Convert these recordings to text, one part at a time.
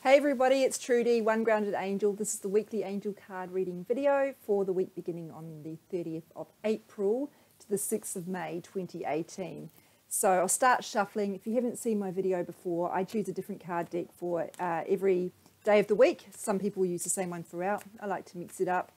Hey everybody, it's Trudy, One Grounded Angel. This is the weekly angel card reading video for the week beginning on the 30th of April to the 6th of May 2018. So I'll start shuffling. If you haven't seen my video before, I choose a different card deck for every day of the week. Some people use the same one throughout. I like to mix it up.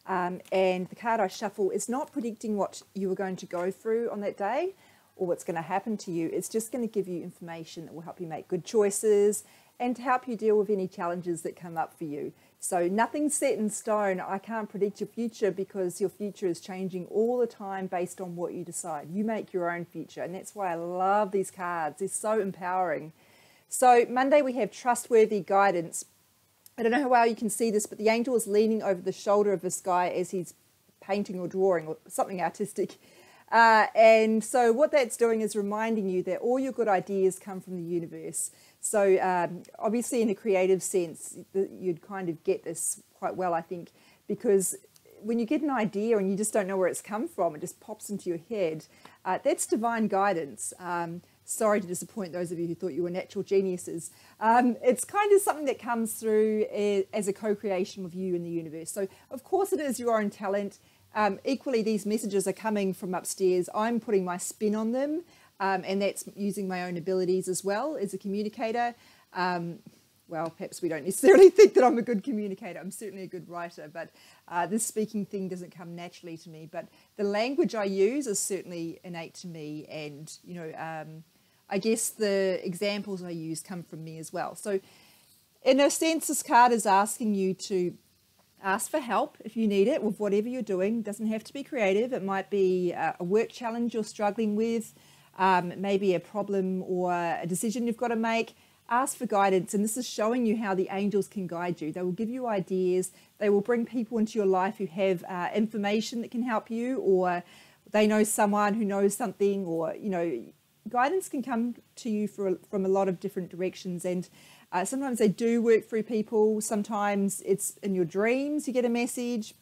And the card I shuffle is not predicting what you are going to go through on that day or what's going to happen to you. It's just going to give you information that will help you make good choices and to help you deal with any challenges that come up for you. So nothing's set in stone. I can't predict your future because your future is changing all the time based on what you decide. You make your own future, and that's why I love these cards. They're so empowering. So Monday we have trustworthy guidance. I don't know how well you can see this, but the angel is leaning over the shoulder of this guy as he's painting or drawing or something artistic. And so what that's doing is reminding you that all your good ideas come from the universe. So obviously in a creative sense, you'd kind of get this quite well, I think, because when you get an idea and you just don't know where it's come from, it just pops into your head. That's divine guidance. Sorry to disappoint those of you who thought you were natural geniuses. It's kind of something that comes through as a co-creation with you and the universe. So of course it is your own talent. Equally, these messages are coming from upstairs. I'm putting my spin on them. And that's using my own abilities as well as a communicator. Well, perhaps we don't necessarily think that I'm a good communicator. I'm certainly a good writer, but this speaking thing doesn't come naturally to me. But the language I use is certainly innate to me. And, you know, I guess the examples I use come from me as well. So in a sense, this card is asking you to ask for help if you need it with whatever you're doing. It doesn't have to be creative. It might be a work challenge you're struggling with. Maybe a problem or a decision you've got to make. Ask for guidance, and this is showing you how the angels can guide you. They will give you ideas. They will bring people into your life who have information that can help you, or they know someone who knows something, or, you know, guidance can come to you from a lot of different directions. And sometimes they do work through people. Sometimes it's in your dreams you get a message.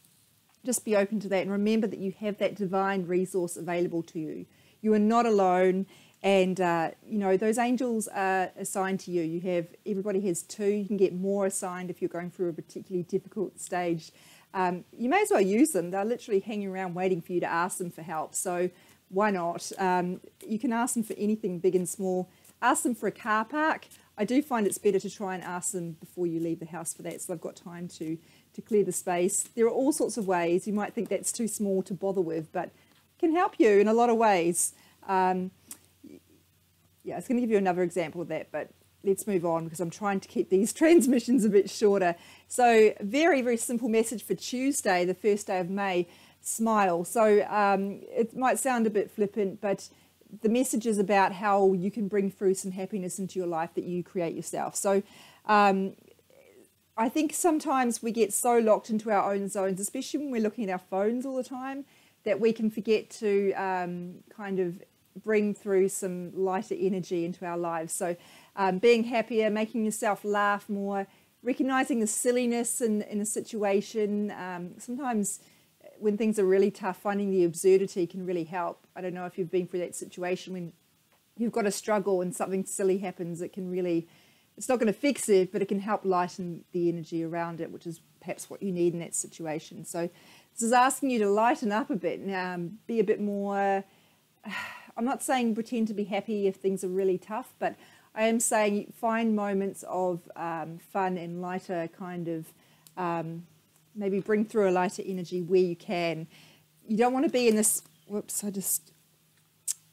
Just be open to that, and remember that you have that divine resource available to you. You are not alone, and you know, those angels are assigned to you. Everybody has two. You can get more assigned if you're going through a particularly difficult stage. You may as well use them. They're literally hanging around waiting for you to ask them for help. So why not? You can ask them for anything big and small. Ask them for a car park. I do find it's better to try and ask them before you leave the house for that, so they've got time to clear the space. There are all sorts of ways. You might think that's too small to bother with, but can help you in a lot of ways. Yeah, I was going to give you another example of that, but let's move on because I'm trying to keep these transmissions a bit shorter. So very, very simple message for Tuesday, the first day of May, smile. So it might sound a bit flippant, but the message is about how you can bring through some happiness into your life that you create yourself. So I think sometimes we get so locked into our own zones, especially when we're looking at our phones all the time, that we can forget to kind of bring through some lighter energy into our lives. So being happier, making yourself laugh more, recognizing the silliness in a situation. Sometimes when things are really tough, finding the absurdity can really help. I don't know if you've been through that situation when you've got a struggle and something silly happens. It can really, it's not going to fix it, but it can help lighten the energy around it, which is perhaps what you need in that situation. So this is asking you to lighten up a bit, be a bit more, I'm not saying pretend to be happy if things are really tough, but I am saying find moments of fun and lighter kind of, maybe bring through a lighter energy where you can. You don't want to be in this, whoops, I just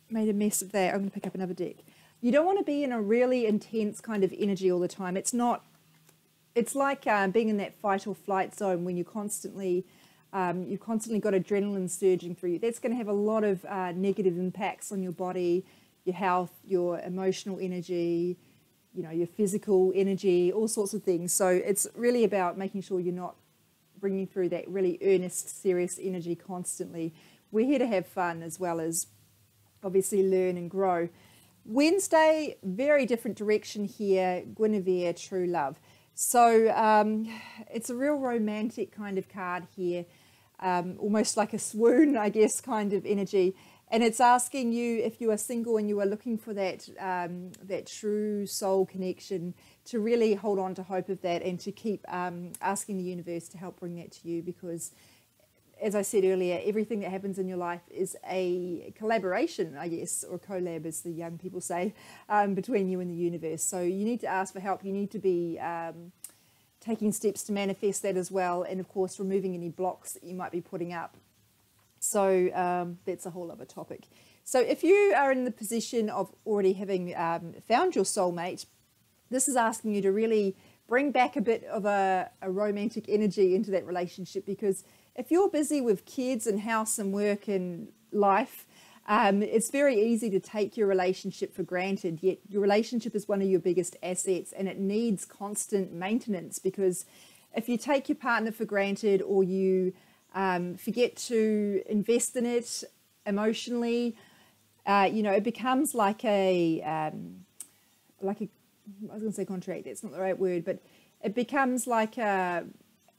made a mess of that. I'm going to pick up another deck. You don't want to be in a really intense kind of energy all the time. It's not, it's like being in that fight or flight zone when you've constantly got adrenaline surging through you. That's going to have a lot of negative impacts on your body, your health, your emotional energy, you know, your physical energy, all sorts of things. So it's really about making sure you're not bringing through that really earnest, serious energy constantly. We're here to have fun as well as obviously learn and grow. Wednesday, very different direction here, Guinevere, true love. So it's a real romantic kind of card here. Almost like a swoon, I guess, kind of energy. And it's asking you, if you are single and you are looking for that that true soul connection, to really hold on to hope of that and to keep asking the universe to help bring that to you, because as I said earlier, everything that happens in your life is a collaboration, I guess, or collab, as the young people say, between you and the universe. So you need to ask for help. You need to be taking steps to manifest that as well. And of course, removing any blocks that you might be putting up. So that's a whole other topic. So if you are in the position of already having found your soulmate, this is asking you to really bring back a bit of a romantic energy into that relationship, because if you're busy with kids and house and work and life, it's very easy to take your relationship for granted, yet your relationship is one of your biggest assets and it needs constant maintenance, because if you take your partner for granted, or you forget to invest in it emotionally, it becomes like I was going to say contract, that's not the right word, but it becomes like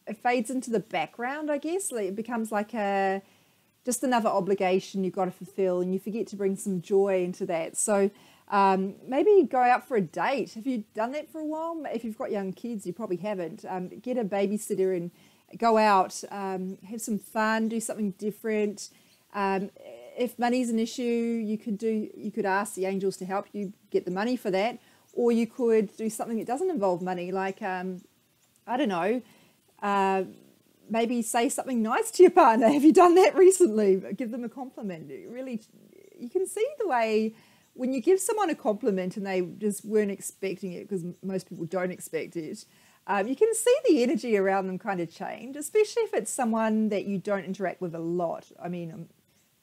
it fades into the background, I guess. Like it becomes like just another obligation you've got to fulfill, and you forget to bring some joy into that. So maybe go out for a date. Have you done that for a while? If you've got young kids, you probably haven't. Get a babysitter and go out, have some fun, do something different. If money's an issue, you could ask the angels to help you get the money for that, or you could do something that doesn't involve money, like I don't know. Maybe say something nice to your partner. Have you done that recently? Give them a compliment. Really, you can see the way when you give someone a compliment and they just weren't expecting it, because most people don't expect it. You can see the energy around them kind of change, especially if it's someone that you don't interact with a lot. I mean,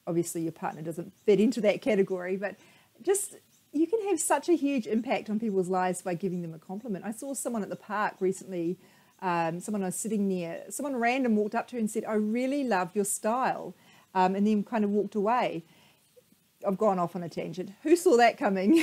obviously your partner doesn't fit into that category, but just you can have such a huge impact on people's lives by giving them a compliment. I saw someone at the park recently. Someone I was sitting near, someone random walked up to her and said, "I really love your style," and then kind of walked away. I've gone off on a tangent. Who saw that coming?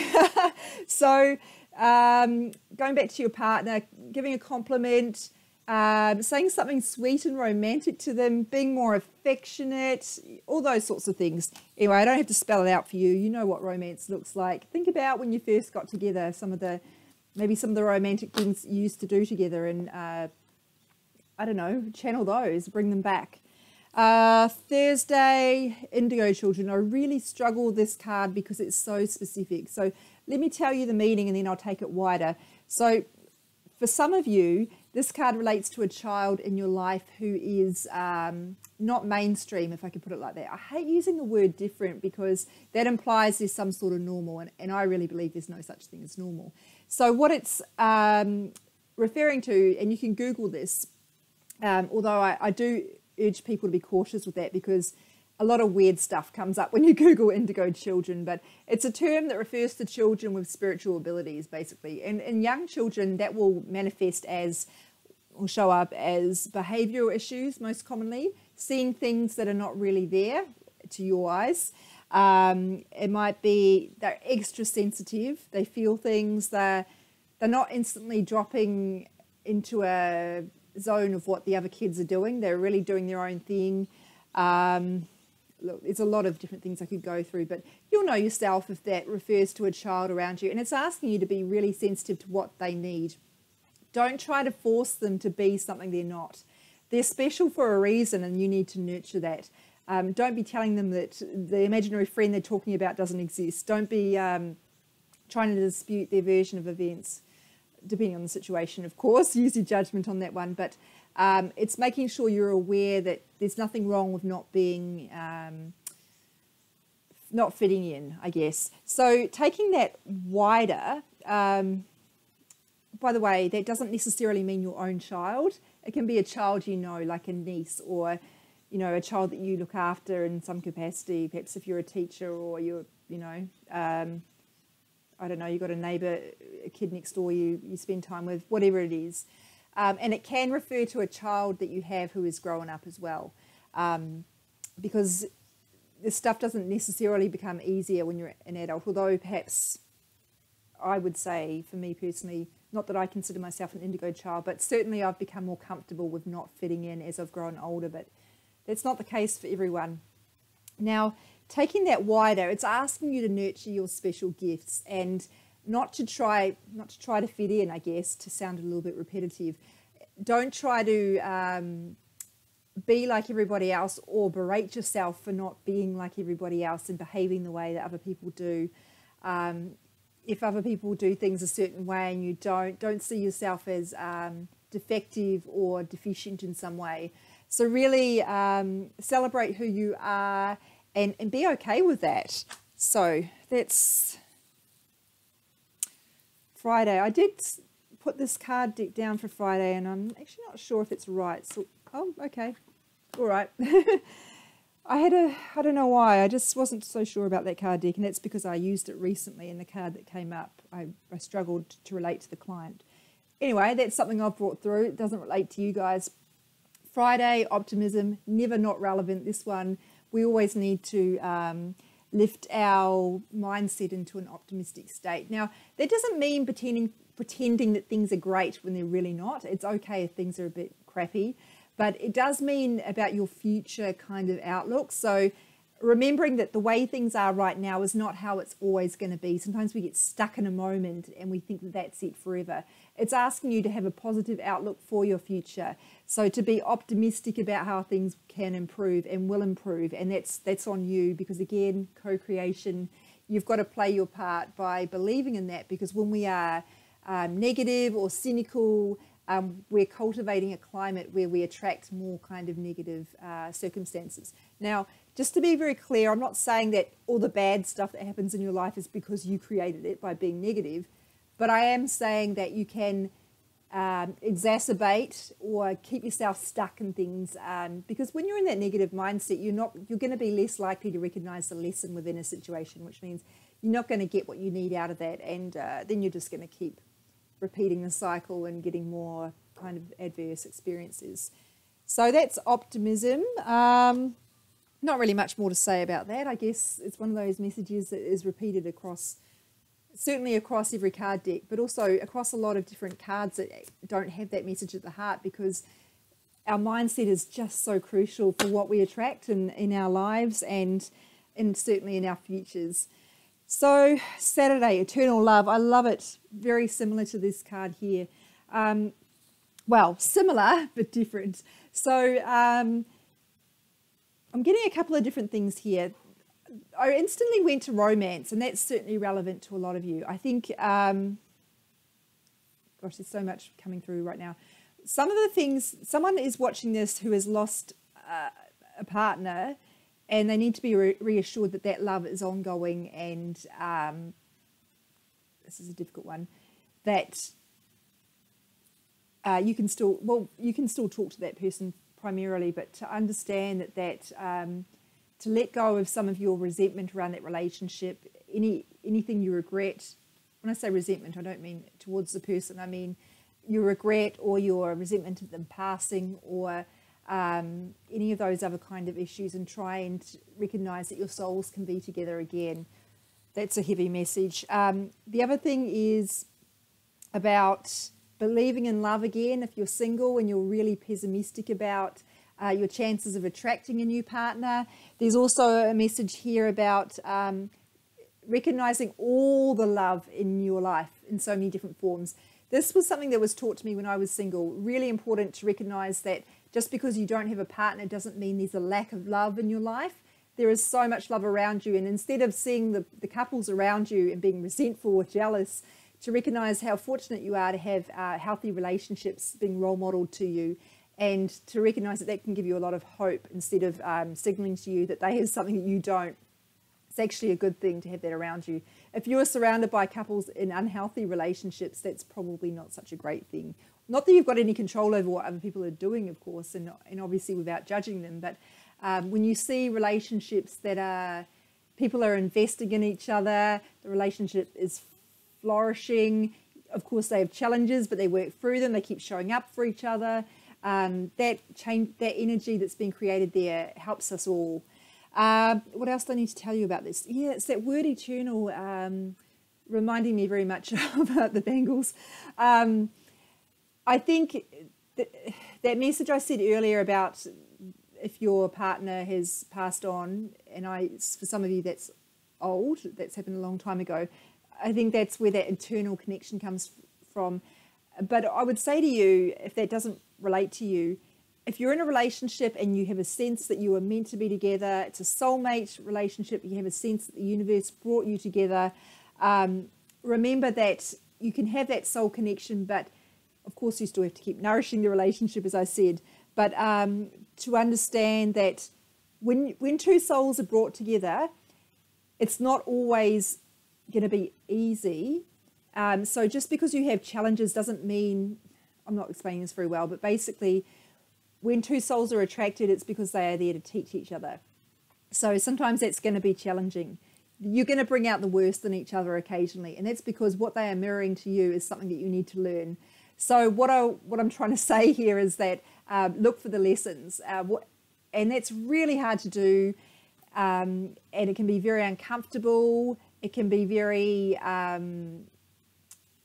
So going back to your partner, giving a compliment, saying something sweet and romantic to them, being more affectionate, all those sorts of things. Anyway, I don't have to spell it out for you. You know what romance looks like. Think about when you first got together, maybe some of the romantic things you used to do together, and I don't know, channel those, bring them back. Thursday, Indigo Children. I really struggle with this card because it's so specific. So let me tell you the meaning and then I'll take it wider. So for some of you, this card relates to a child in your life who is not mainstream, if I could put it like that. I hate using the word different because that implies there's some sort of normal, and I really believe there's no such thing as normal. So what it's referring to, and you can Google this, although I do urge people to be cautious with that because a lot of weird stuff comes up when you Google Indigo Children, but it's a term that refers to children with spiritual abilities, basically. And in young children, that will manifest as, or show up as behavioural issues most commonly, seeing things that are not really there to your eyes. It might be they're extra sensitive, they feel things, they're not instantly dropping into a zone of what the other kids are doing, they're really doing their own thing. Look, there's a lot of different things I could go through, but you'll know yourself if that refers to a child around you, and it's asking you to be really sensitive to what they need. Don't try to force them to be something they're not. They're special for a reason, and you need to nurture that. Don't be telling them that the imaginary friend they're talking about doesn't exist. Don't be trying to dispute their version of events, depending on the situation, of course. Use your judgment on that one, but it's making sure you're aware that there's nothing wrong with not being, not fitting in, I guess. So taking that wider, by the way, that doesn't necessarily mean your own child. It can be a child you know, like a niece, or a child that you look after in some capacity, perhaps if you're a teacher, or you're, I don't know, you've got a neighbour, a kid next door you spend time with, whatever it is. And it can refer to a child that you have who is growing up as well, because this stuff doesn't necessarily become easier when you're an adult, although perhaps I would say, for me personally, not that I consider myself an indigo child, but certainly I've become more comfortable with not fitting in as I've grown older, but that's not the case for everyone. Now, taking that wider, it's asking you to nurture your special gifts and not to try to fit in, I guess, to sound a little bit repetitive. Don't try to be like everybody else or berate yourself for not being like everybody else and behaving the way that other people do. If other people do things a certain way and you don't see yourself as defective or deficient in some way. So really celebrate who you are and be okay with that. So that's Friday. I did put this card deck down for Friday and I'm actually not sure if it's right. So, oh, okay. All right. I don't know why, I just wasn't so sure about that card deck, and that's because I used it recently and the card that came up, I struggled to relate to the client. Anyway, that's something I've brought through. It doesn't relate to you guys. Friday, optimism, never not relevant. This one, we always need to lift our mindset into an optimistic state. Now, that doesn't mean pretending that things are great when they're really not. It's okay if things are a bit crappy. But it does mean about your future kind of outlook. So remembering that the way things are right now is not how it's always going to be. Sometimes we get stuck in a moment and we think that that's it forever. It's asking you to have a positive outlook for your future. So to be optimistic about how things can improve and will improve. And that's on you, because again, co-creation, you've got to play your part by believing in that, because when we are negative or cynical, we're cultivating a climate where we attract more kind of negative circumstances. Now, just to be very clear, I'm not saying that all the bad stuff that happens in your life is because you created it by being negative, but I am saying that you can exacerbate or keep yourself stuck in things, because when you're in that negative mindset, you're going to be less likely to recognize the lesson within a situation, which means you're not going to get what you need out of that, and then you're just going to keep repeating the cycle and getting more kind of adverse experiences. So that's optimism. Not really much more to say about that. I guess it's one of those messages that is repeated certainly across every card deck, but also across a lot of different cards that don't have that message at the heart, because our mindset is just so crucial for what we attract in our lives and certainly in our futures. So Saturday, Eternal Love. I love it. Very similar to this card here. Well, similar but different. So I'm getting a couple of different things here. I instantly went to romance, and that's certainly relevant to a lot of you. I think, gosh, there's so much coming through right now. Some of the things, someone is watching this who has lost a partner, and they need to be reassured that that love is ongoing, and this is a difficult one, that you can still talk to that person primarily, but to understand that to let go of some of your resentment around that relationship, anything you regret. When I say resentment, I don't mean towards the person. I mean your regret or your resentment of them passing, or any of those other kind of issues, and try and recognize that your souls can be together again. That's a heavy message. The other thing is about believing in love again. If you're single and you're really pessimistic about your chances of attracting a new partner, there's also a message here about recognizing all the love in your life in so many different forms. This was something that was taught to me when I was single. Really important to recognize that just because you don't have a partner doesn't mean there's a lack of love in your life. There is so much love around you, and instead of seeing the couples around you and being resentful or jealous, to recognize how fortunate you are to have healthy relationships being role modeled to you, and to recognize that can give you a lot of hope instead of signaling to you that they have something that you don't. It's actually a good thing to have that around you. If you are surrounded by couples in unhealthy relationships, that's probably not such a great thing. Not that you've got any control over what other people are doing, of course, and obviously without judging them, but when you see relationships that people are investing in each other, the relationship is flourishing. Of course, they have challenges, but they work through them. They keep showing up for each other. That energy that's been created there helps us all. What else do I need to tell you about this? Yeah, it's that word eternal, reminding me very much about the Bengals. I think that message I said earlier about if your partner has passed on, and for some of you that's old, that's happened a long time ago. I think that's where that internal connection comes from. But I would say to you, if that doesn't relate to you, if you're in a relationship and you have a sense that you are meant to be together, it's a soulmate relationship, you have a sense that the universe brought you together, remember that you can have that soul connection, but of course you still have to keep nourishing the relationship, as I said. But to understand that when two souls are brought together, it's not always going to be easy. So just because you have challenges doesn't mean, I'm not explaining this very well, but basically when two souls are attracted, it's because they are there to teach each other. So sometimes that's going to be challenging. You're going to bring out the worst in each other occasionally, and that's because what they are mirroring to you is something that you need to learn. So what I'm trying to say here is that look for the lessons, and that's really hard to do, and it can be very uncomfortable. It can be very,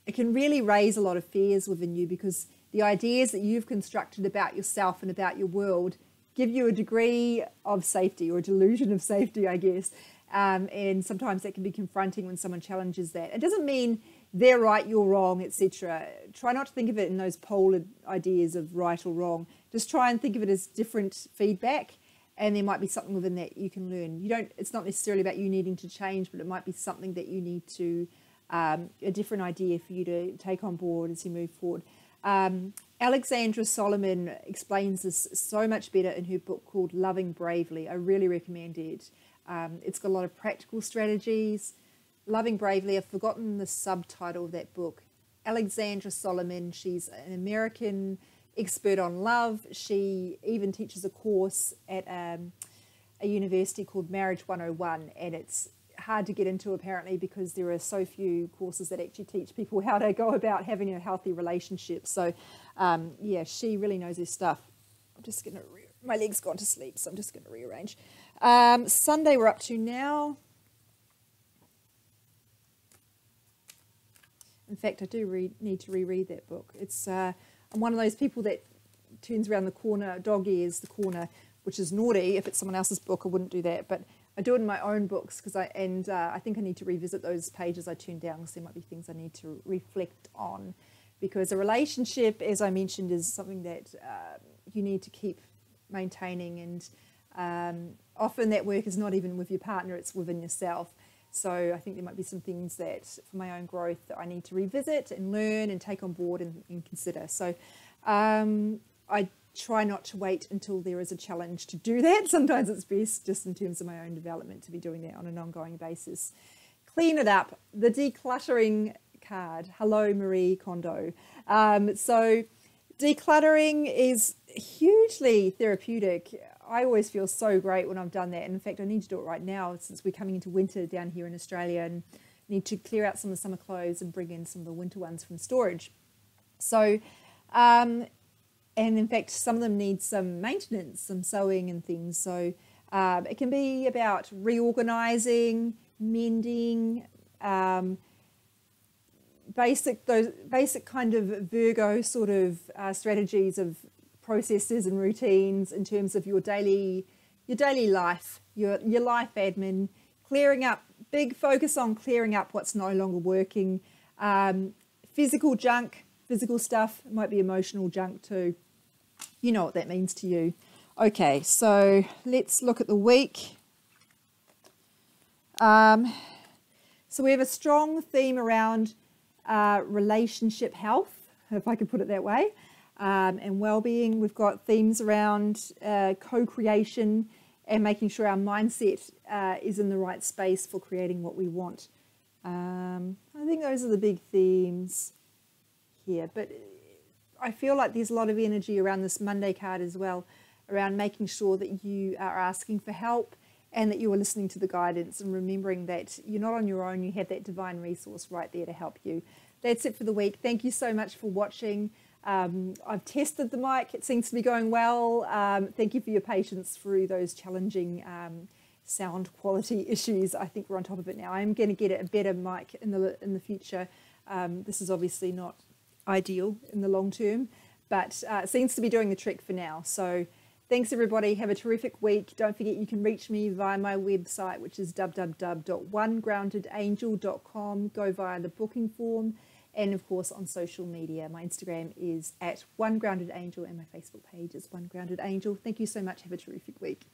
it can really raise a lot of fears within you, because the ideas that you've constructed about yourself and about your world give you a degree of safety, or a delusion of safety, I guess. And sometimes that can be confronting when someone challenges that. It doesn't mean they're right, you're wrong, etc. Try not to think of it in those polar ideas of right or wrong. Just try and think of it as different feedback, and there might be something within that you can learn. It's not necessarily about you needing to change, but it might be something that you need to, a different idea for you to take on board as you move forward. Alexandra Solomon explains this so much better in her book called Loving Bravely. I really recommend it. It's got a lot of practical strategies. Loving Bravely, I've forgotten the subtitle of that book. Alexandra Solomon, she's an American expert on love. She even teaches a course at a university called Marriage 101, and it's hard to get into apparently because there are so few courses that actually teach people how to go about having a healthy relationship. So yeah, she really knows her stuff. I'm just going to, my leg's gone to sleep, so I'm just going to rearrange. Sunday we're up to now. In fact, I do need to reread that book. It's I'm one of those people that turns around the corner, dog ears the corner, which is naughty. If it's someone else's book, I wouldn't do that. But I do it in my own books because I think I need to revisit those pages I turned down, because there might be things I need to reflect on. Because a relationship, as I mentioned, is something that you need to keep maintaining, and often that work is not even with your partner, it's within yourself. So I think there might be some things that, for my own growth, that I need to revisit and learn and take on board and consider. So I try not to wait until there is a challenge to do that. Sometimes it's best, just in terms of my own development, to be doing that on an ongoing basis. Clean it up. The decluttering card. Hello, Marie Kondo. So decluttering is hugely therapeutic. I always feel so great when I've done that. And in fact, I need to do it right now, since we're coming into winter down here in Australia, and need to clear out some of the summer clothes and bring in some of the winter ones from storage. So, and in fact, some of them need some maintenance, some sewing and things. So it can be about reorganizing, mending, those basic kind of Virgo sort of strategies of processes and routines in terms of your daily life, your life admin, clearing up, big focus on clearing up what's no longer working, physical junk, physical stuff. It might be emotional junk too. You know what that means to you. Okay, so let's look at the week. So we have a strong theme around relationship health, if I could put it that way, and well-being. We've got themes around co-creation and making sure our mindset is in the right space for creating what we want. I think those are the big themes here, but I feel like there's a lot of energy around this Monday card as well, around making sure that you are asking for help and that you are listening to the guidance and remembering that you're not on your own. You have that divine resource right there to help you. That's it for the week. Thank you so much for watching. I've tested the mic. It seems to be going well. Thank you for your patience through those challenging sound quality issues. I think we're on top of it now. I'm going to get a better mic in the future. This is obviously not ideal in the long term, but it seems to be doing the trick for now. So Thanks, everybody. Have a terrific week. Don't forget you can reach me via my website, which is www.onegroundedangel.com. Go via the booking form. And, of course, on social media. My Instagram is @OneGroundedAngel and my Facebook page is OneGroundedAngel. Thank you so much. Have a terrific week.